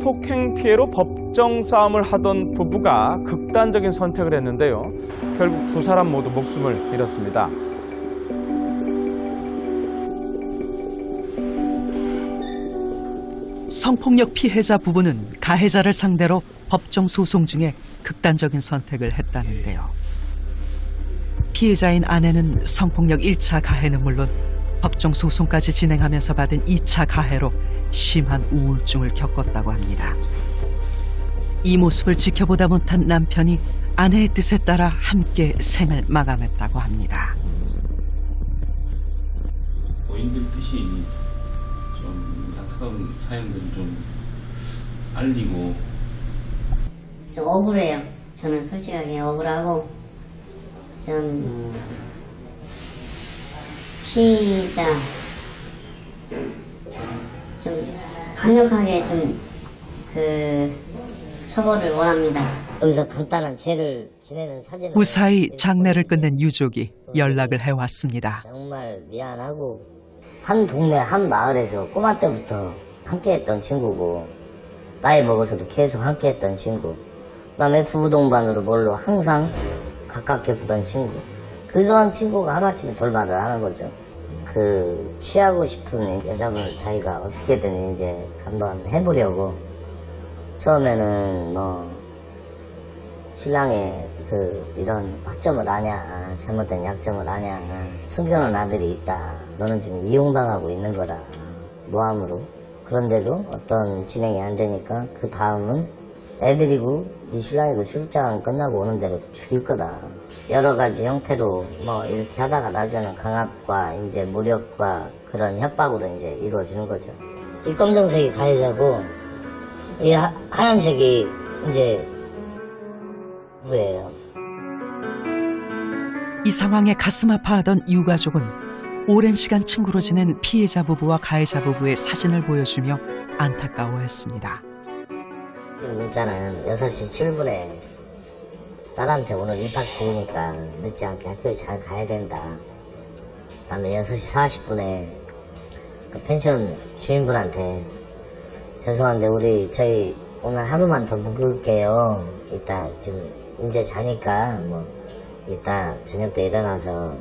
성폭행 피해로 법정 싸움을 하던 부부가 극단적인 선택을 했는데요. 결국 두 사람 모두 목숨을 잃었습니다. 성폭력 피해자 부부는 가해자를 상대로 법정 소송 중에 극단적인 선택을 했다는데요. 피해자인 아내는 성폭력 1차 가해는 물론 법정 소송까지 진행하면서 받은 2차 가해로 심한 우울증을 겪었다고 합니다. 이 모습을 지켜보다 못한 남편이 아내의 뜻에 따라 함께 생을 마감했다고 합니다. 고인들 뜻이 좀 안타까운 사연들을 좀 알리고. 좀 억울해요. 저는 솔직하게 억울하고 좀 피의자 좀 강력하게 좀 처벌을 원합니다. 여기서 간단한 죄를 지내는 사진을 무사히 장례를 끝낸 유족이 연락을 해왔습니다. 정말 미안하고 한 동네 한 마을에서 꼬마 때부터 함께했던 친구고 나이 먹어서도 계속 함께했던 친구, 그다음에 부부 동반으로 뭘로 항상 가깝게 보던 친구, 그런 친구가 하루아침에 돌발을 하는 거죠. 취하고 싶은 여자분을 자기가 어떻게든 이제 한번 해보려고 처음에는 신랑의 이런 허점을 아냐, 잘못된 약점을 아냐, 숨겨놓은 아들이 있다, 너는 지금 이용당하고 있는 거다, 모함으로. 그런데도 어떤 진행이 안 되니까 그 다음은 애들이고 네 신랑이고 출장 끝나고 오는 대로 죽일 거다. 여러 가지 형태로 이렇게 하다가 나중에는 강압과 이제 무력과 그런 협박으로 이제 이루어지는 거죠. 이 검정색이 가해자고 이 하얀색이 이제 부부예요. 이 상황에 가슴 아파하던 유가족은 오랜 시간 친구로 지낸 피해자 부부와 가해자 부부의 사진을 보여주며 안타까워했습니다. 이 문자는 6시 7분에 딸한테 오늘 입학식이니까 늦지 않게 학교에 잘 가야 된다. 그다음에 6시 40분에 그 펜션 주인분한테 죄송한데 저희 오늘 하루만 더 묵을게요. 이따 지금 이제 자니까 이따 저녁 때 일어나서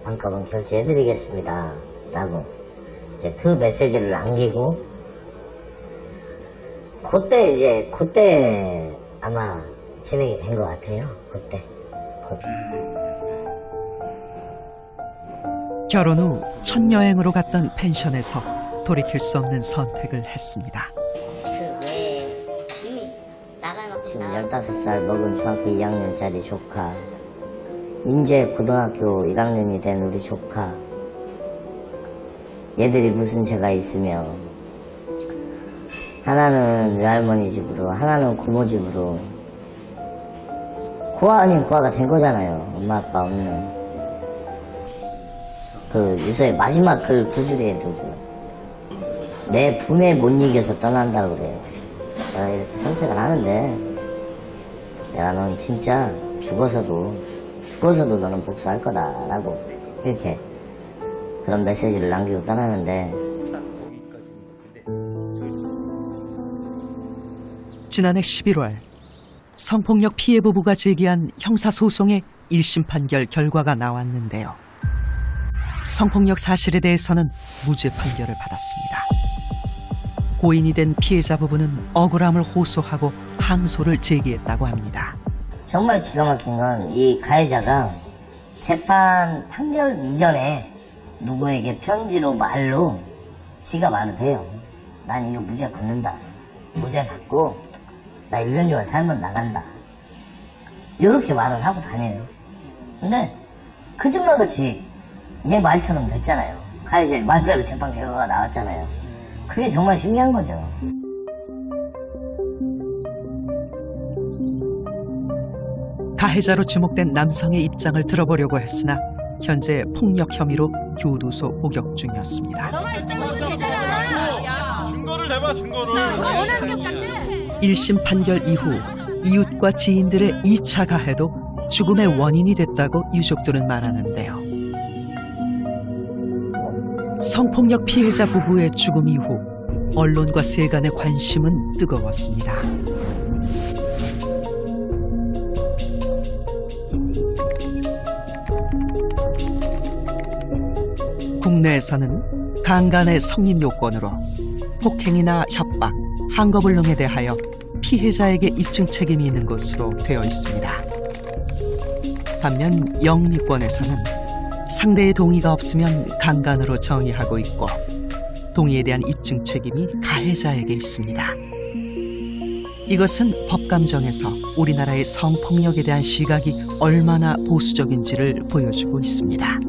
반값은 결제해드리겠습니다. 라고 이제 그 메시지를 남기고 그때 아마 진행이 된 것 같아요. 그때. 결혼 후 첫 여행으로 갔던 펜션에서 돌이킬 수 없는 선택을 했습니다. 지금 15살 먹은 중학교 2학년짜리 조카, 이제 고등학교 1학년이 된 우리 조카, 얘들이 무슨 죄가 있으며 하나는 외할머니 집으로, 하나는 고모 집으로, 고아 아닌 고아가 된 거잖아요. 엄마 아빠 없는. 유서의 마지막 글 2줄이에요, 2줄. 내 분에 못 이겨서 떠난다 그래요. 내가 이렇게 선택을 하는데 내가 넌 진짜 죽어서도 너는 복수할 거다라고 이렇게 그런 메시지를 남기고 떠나는데, 지난해 11월 성폭력 피해 부부가 제기한 형사소송의 1심 판결 결과가 나왔는데요. 성폭력 사실에 대해서는 무죄 판결을 받았습니다. 고인이 된 피해자 부부는 억울함을 호소하고 항소를 제기했다고 합니다. 정말 기가 막힌 건 이 가해자가 재판 판결 이전에 누구에게 편지로 말로 지가 말을 해요. 난 이거 무죄 받는다. 무죄 받고 나 1년 6월 살면 나간다. 이렇게 말을 하고 다녀요. 근데 거짓말같이 얘 말처럼 됐잖아요. 가해자의 말대로 재판 결과가 나왔잖아요. 그게 정말 신기한 거죠. 가해자로 지목된 남성의 입장을 들어보려고 했으나 현재 폭력 혐의로 교도소 복역 중이었습니다. 증거를 내봐, 증거를. 1심 판결 이후 이웃과 지인들의 2차 가해도 죽음의 원인이 됐다고 유족들은 말하는데요. 성폭력 피해자 부부의 죽음 이후 언론과 세간의 관심은 뜨거웠습니다. 국내에서는 강간의 성립 요건으로 폭행이나 협박, 항거불 등에 대하여 피해자에게 입증 책임이 있는 것으로 되어 있습니다. 반면 영미권에서는 상대의 동의가 없으면 강간으로 정의하고 있고 동의에 대한 입증 책임이 가해자에게 있습니다. 이것은 법감정에서 우리나라의 성폭력에 대한 시각이 얼마나 보수적인지를 보여주고 있습니다.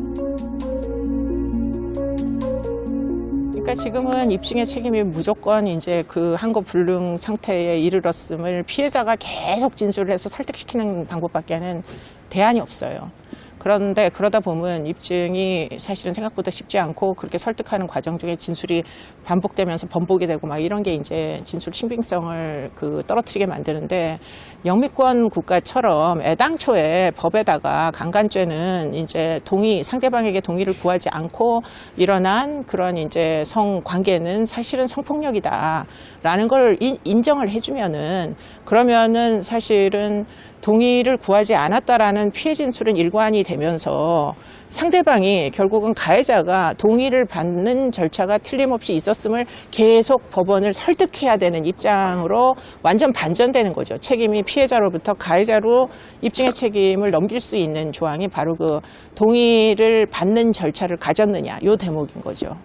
그러니까 지금은 입증의 책임이 무조건 이제 그 항거 불능 상태에 이르렀음을 피해자가 계속 진술을 해서 설득시키는 방법밖에는 대안이 없어요. 그런데 그러다 보면 입증이 사실은 생각보다 쉽지 않고 그렇게 설득하는 과정 중에 진술이 반복되면서 번복이 되고 막 이런 게 이제 진술 신빙성을 떨어뜨리게 만드는데 영미권 국가처럼 애당초에 법에다가 강간죄는 이제 상대방에게 동의를 구하지 않고 일어난 그런 이제 성관계는 사실은 성폭력이다라는 걸 인정을 해주면은 그러면은 사실은 동의를 구하지 않았다라는 피해 진술은 일관이 되면서 상대방이 결국은 가해자가 동의를 받는 절차가 틀림없이 있었음을 계속 법원을 설득해야 되는 입장으로 완전 반전되는 거죠. 책임이 피해자로부터 가해자로 입증의 책임을 넘길 수 있는 조항이 바로 그 동의를 받는 절차를 가졌느냐 요 대목인 거죠.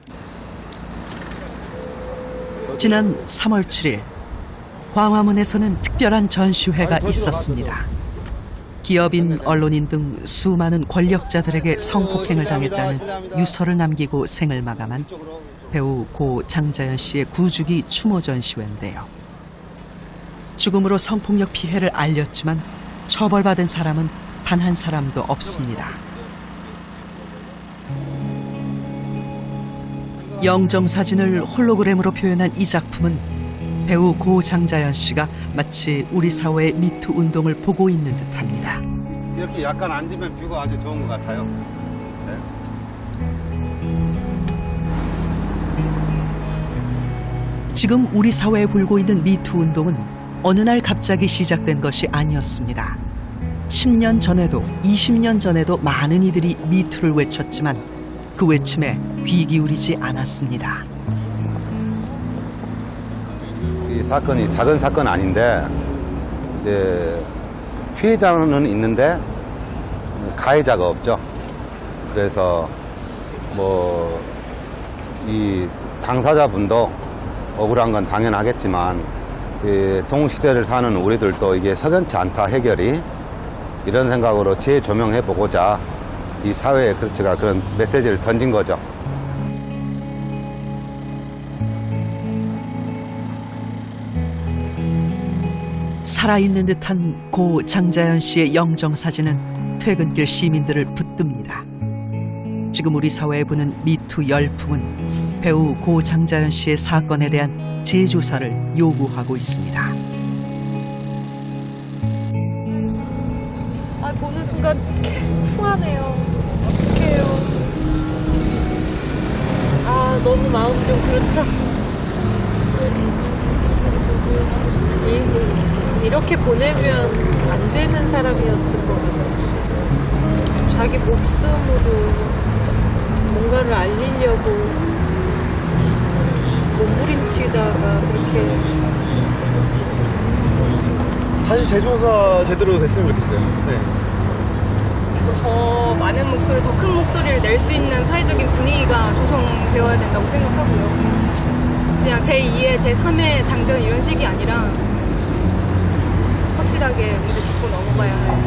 지난 3월 7일 광화문에서는 특별한 전시회가 있었습니다. 기업인, 언론인 등 수많은 권력자들에게 성폭행을 당했다는 유서를 남기고 생을 마감한 배우 고 장자연 씨의 구주기 추모 전시회인데요. 죽음으로 성폭력 피해를 알렸지만 처벌받은 사람은 단 한 사람도 없습니다. 영정사진을 홀로그램으로 표현한 이 작품은 배우 고 장자연 씨가 마치 우리 사회의 미투 운동을 보고 있는 듯합니다. 이렇게 약간 앉으면 뷰가 아주 좋은 것 같아요. 네. 지금 우리 사회에 불고 있는 미투 운동은 어느 날 갑자기 시작된 것이 아니었습니다. 10년 전에도 20년 전에도 많은 이들이 미투를 외쳤지만 그 외침에 귀 기울이지 않았습니다. 이 사건이 작은 사건 아닌데 이제 피해자는 있는데 가해자가 없죠. 그래서 뭐 이 당사자분도 억울한 건 당연하겠지만 이 동시대를 사는 우리들도 이게 석연치 않다 해결이 이런 생각으로 재조명해 보고자 이 사회에 제가 그런 메시지를 던진 거죠. 살아있는 듯한 고 장자연 씨의 영정사진은 퇴근길 시민들을 붙듭니다. 지금 우리 사회에 부는 미투 열풍은 배우 고 장자연 씨의 사건에 대한 재조사를 요구하고 있습니다. 보는 순간 풍하네요. 어떡해요. 너무 마음이 좀 그렇다. 이렇게 보내면 안 되는 사람이었던 것 같아요. 자기 목숨으로 뭔가를 알리려고 몸부림치다가 그렇게. 다시 재조사 제대로 됐으면 좋겠어요. 네. 더 많은 목소리, 더 큰 목소리를 낼 수 있는 사회적인 분위기가 조성되어야 된다고 생각하고요. 그냥 제2의, 제3의 장전 이런 식이 아니라 확실하게 문제 짚고 넘어가야 할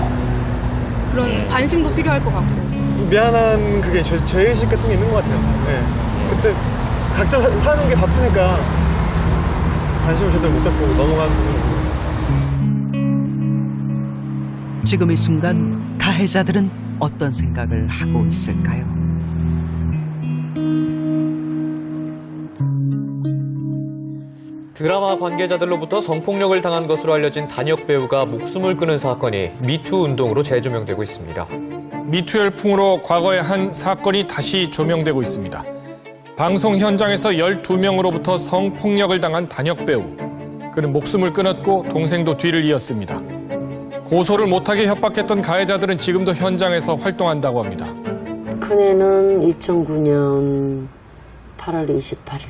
그런 관심도 필요할 것 같고. 미안한 그게 죄의식 같은 게 있는 것 같아요. 네. 그때 각자 사는 게 바쁘니까 관심을 제대로 못 갖고 넘어가는 부분이. 지금 이 순간 가해자들은 어떤 생각을 하고 있을까요? 드라마 관계자들로부터 성폭력을 당한 것으로 알려진 단역 배우가 목숨을 끊은 사건이 미투 운동으로 재조명되고 있습니다. 미투 열풍으로 과거의 한 사건이 다시 조명되고 있습니다. 방송 현장에서 12명으로부터 성폭력을 당한 단역 배우. 그는 목숨을 끊었고 동생도 뒤를 이었습니다. 고소를 못하게 협박했던 가해자들은 지금도 현장에서 활동한다고 합니다. 큰애는 2009년 8월 28일,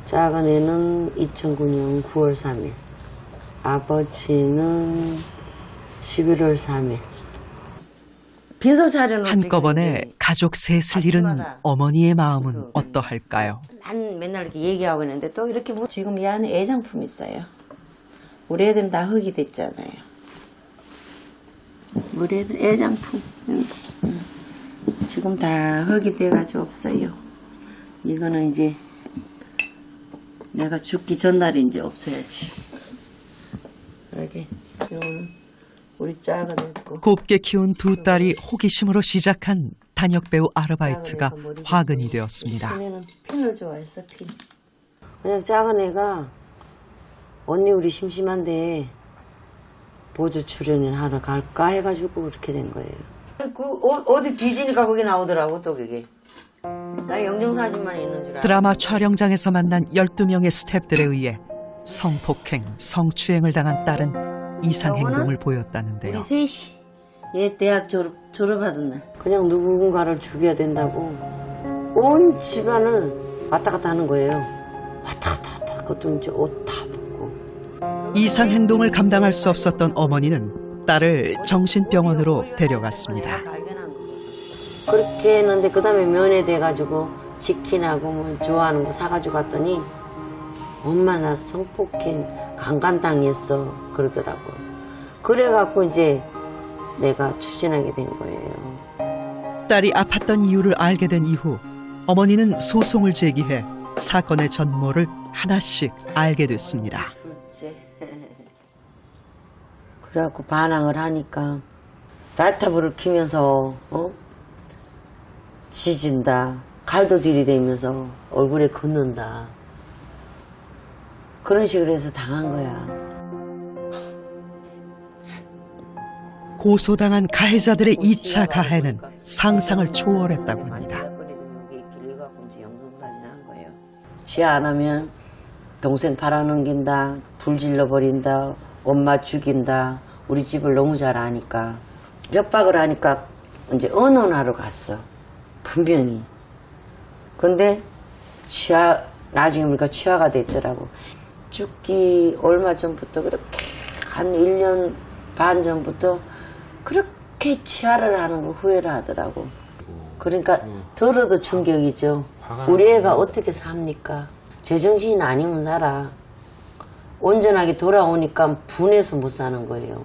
작은애는 2009년 9월 3일, 아버지는 11월 3일. 한꺼번에 가족 셋을 잃은 어머니의 마음은 어떠할까요? 맨날 이렇게 얘기하고 있는데 또 이렇게 뭐 지금 이 안에 애장품 있어요. 우리 애들은 다 흙이 됐잖아요. 우리 애들 애장품 지금 다 흙이 돼가지고 없어요. 이거는 이제 내가 죽기 전날에 이제 없어야지. 이렇게 이거는 우리 작은 애고. 곱게 키운 두 딸이 호기심으로 시작한 단역 배우 아르바이트가 화근이 되었습니다. 큰애는 핀을 좋아했어, 핀. 그냥 작은 애가 언니 우리 심심한데 보조 출연을 하러 갈까 해가지고 그렇게 된 거예요. 어디 뒤지니까 거기 나오더라고 또 그게. 나 영정사진만 있는 줄 알아. 드라마 촬영장에서 만난 12명의 스태프들에 의해 성폭행, 성추행을 당한 딸은 이상 행동을 보였다는데요. 우리 셋이 얘 대학 졸업하던 날 그냥 누군가를 죽여야 된다고 온 집안을 왔다 갔다 하는 거예요. 왔다 갔다 그것도 이제 옷 다 벗고. 이상 행동을 감당할 수 없었던 어머니는 딸을 정신병원으로 데려갔습니다. 그렇게 했는데 그 다음에 면회돼가지고 치킨하고 뭐 좋아하는 거 사가지고 갔더니 엄마 나 성폭행 강간당했어 그러더라고. 그래갖고 이제 내가 추진하게 된 거예요. 딸이 아팠던 이유를 알게 된 이후 어머니는 소송을 제기해 사건의 전모를 하나씩 알게 됐습니다. 그래갖고 반항을 하니까 라이터불을 켜면서 지진다, 칼도 들이대면서 얼굴에 긋는다. 그런 식으로 해서 당한 거야. 고소당한 가해자들의 2차 가해는 상상을 초월했다고 합니다. 지하 안 하면 동생 팔아넘긴다, 불 질러버린다, 엄마 죽인다. 우리 집을 너무 잘 아니까. 협박을 하니까 이제 언언하러 갔어. 분명히. 근데 나중에 보니까 취하가 됐더라고. 죽기 얼마 전부터 그렇게 한 1년 반 전부터 그렇게 취하를 하는 걸 후회를 하더라고. 그러니까 들어도 충격이죠. 우리 애가 어떻게 삽니까? 제정신이 아니면 살아. 온전하게 돌아오니까 분해서 못 사는 거예요.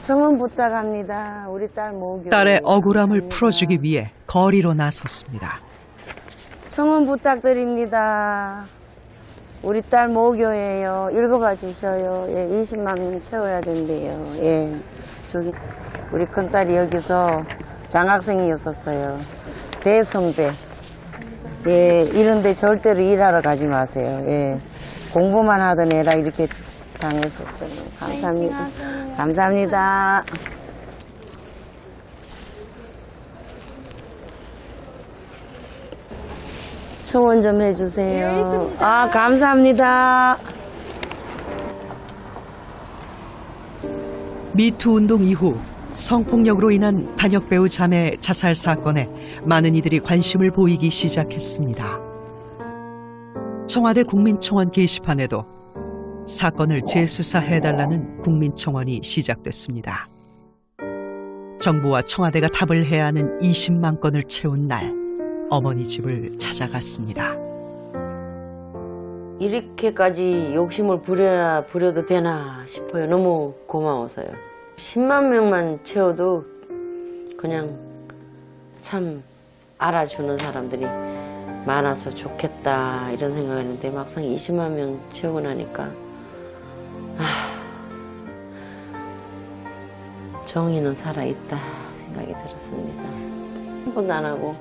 청원 부탁합니다. 우리 딸 모교. 딸의 억울함을 풀어주기 위해 거리로 나섰습니다. 청원 부탁드립니다. 우리 딸 모교예요. 읽어봐 주셔요. 예, 20만 명 채워야 된대요. 예, 저기 우리 큰딸이 여기서 장학생이었었어요. 대성대. 예, 이런데 절대로 일하러 가지 마세요. 예, 공부만 하던 애라 이렇게 당했었어요. 감사합니다. 감사합니다. 청원 좀 해주세요. 아, 감사합니다. 미투 운동 이후 성폭력으로 인한 단역 배우 자매 자살 사건에 많은 이들이 관심을 보이기 시작했습니다. 청와대 국민청원 게시판에도 사건을 재수사해달라는 국민청원이 시작됐습니다. 정부와 청와대가 답을 해야 하는 20만 건을 채운 날, 어머니 집을 찾아갔습니다. 이렇게까지 욕심을 부려도 되나 싶어요. 너무 고마워서요. 10만 명만 채워도 그냥 참 알아주는 사람들이 많아서 좋겠다 이런 생각을 했는데 막상 20만 명 채우고 나니까 정의는 살아있다 생각이 들었습니다. 한 번도 안 하고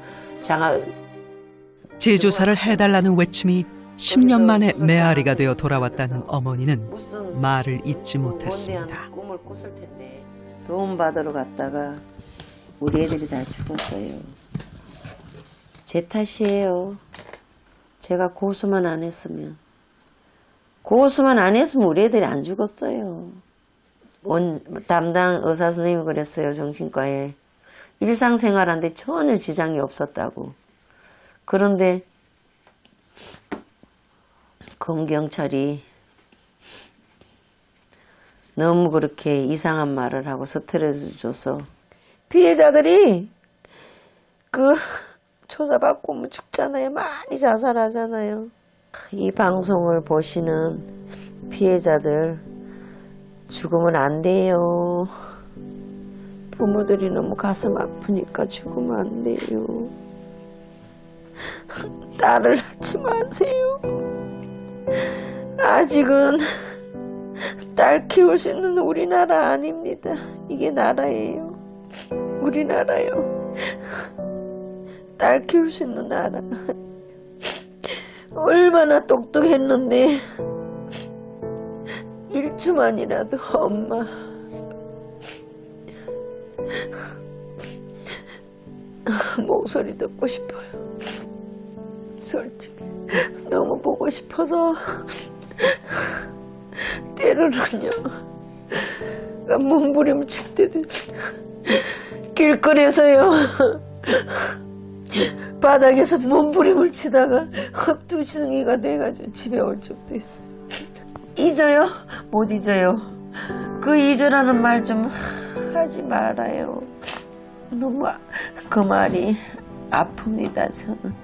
재조사를 해달라는 외침이 10년 만에 메아리가 되어 돌아왔다는 어머니는 말을 잊지 못했습니다. 꿈을 꿨을 텐데 도움 받으러 갔다가 우리 애들이 다 죽었어요. 제 탓이에요. 제가 고소만 안 했으면 우리 애들이 안 죽었어요. 담당 의사 선생님이 그랬어요. 정신과에. 일상생활하는데 전혀 지장이 없었다고. 그런데 검경찰이 너무 그렇게 이상한 말을 하고 스트레스 줘서 피해자들이 조사받고 오면 죽잖아요. 많이 자살하잖아요. 이 방송을 보시는 피해자들 죽으면 안 돼요. 부모들이 너무 가슴 아프니까 죽으면 안 돼요. 딸을 낳지 마세요. 아직은 딸 키울 수 있는 우리나라 아닙니다. 이게 나라예요. 우리나라요. 딸 키울 수 있는 나라. 얼마나 똑똑했는데 1초만이라도 엄마 목소리 듣고 싶어요. 솔직히 너무 보고 싶어서 때로는요 몸부림칠 때도 길거리에서요 바닥에서 몸부림을 치다가 헛두덩이가 돼가지고 집에 올 적도 있어요. 잊어요? 못 잊어요. 그 잊으라는 말 좀 하지 말아요. 너무 그 말이 아픕니다. 저는.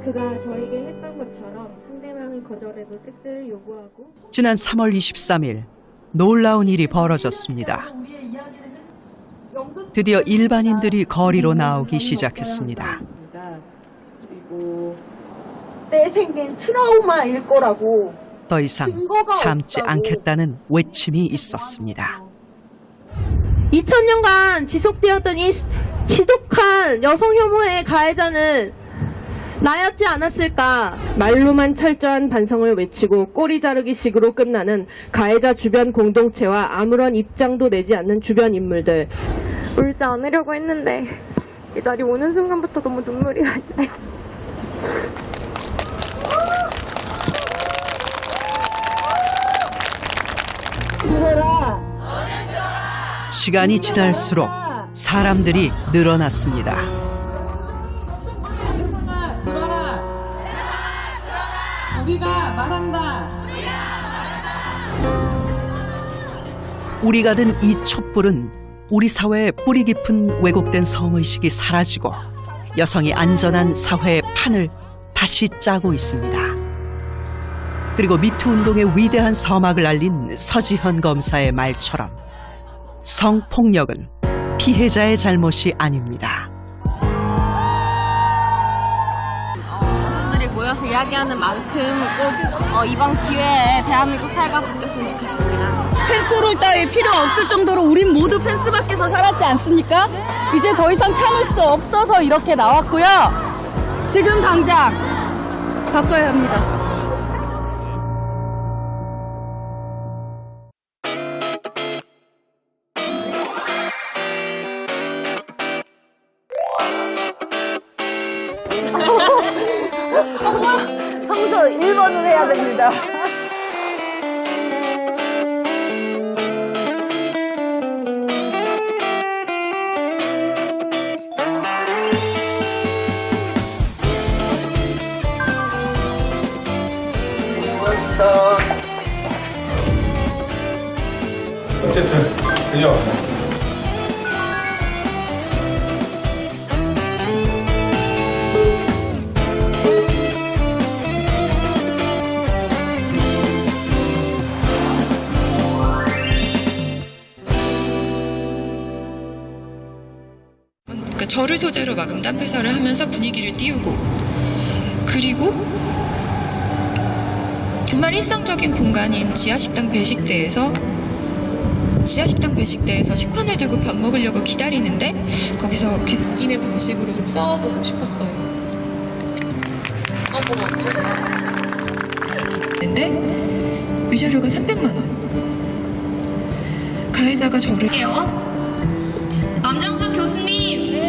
그가 저에게 했던 것처럼 상대방이 거절해도 섹스를 요구하고 지난 3월 23일 놀라운 일이 벌어졌습니다. 드디어 일반인들이 거리로 나오기 시작했습니다. 그리고 때 생긴 트라우마일 거라고 더 이상 참지 않겠다는 외침이 있었습니다. 2000년간 지속되었던 이 지독한 여성 혐오의 가해자는 나였지 않았을까. 말로만 철저한 반성을 외치고 꼬리 자르기 식으로 끝나는 가해자 주변 공동체와 아무런 입장도 내지 않는 주변 인물들. 울지 않으려고 했는데 이 날이 오는 순간부터 너무 눈물이 나요. 시간이 지날수록 사람들이 늘어났습니다. 우리가 말한다. 우리가 든 이 촛불은 우리 사회의 뿌리 깊은 왜곡된 성의식이 사라지고 여성이 안전한 사회의 판을 다시 짜고 있습니다. 그리고 미투 운동의 위대한 서막을 알린 서지현 검사의 말처럼 성폭력은 피해자의 잘못이 아닙니다. 분들이 모여서 이야기하는 만큼 꼭 이번 기회에 대한민국 사회가 바뀌었으면 좋겠습니다. 펜스롤 따위 필요 없을 정도로 우린 모두 펜스 밖에서 살았지 않습니까? 이제 더 이상 참을 수 없어서 이렇게 나왔고요. 지금 당장 바꿔야 합니다. 청소 1번을 해야 됩니다. 고맙습니다. 어쨌든 드디어 왔습니다. 그러니까 저를 소재로 막 음담 패설을 하면서 분위기를 띄우고, 그리고 정말 일상적인 공간인 지하식당 배식대에서 식판을 들고 밥 먹으려고 기다리는데 거기서 귀신의 법칙으로 좀 써보고 싶었어요. 근데 위자료가 300만 원. 가해자가 저를 남정숙 교수님!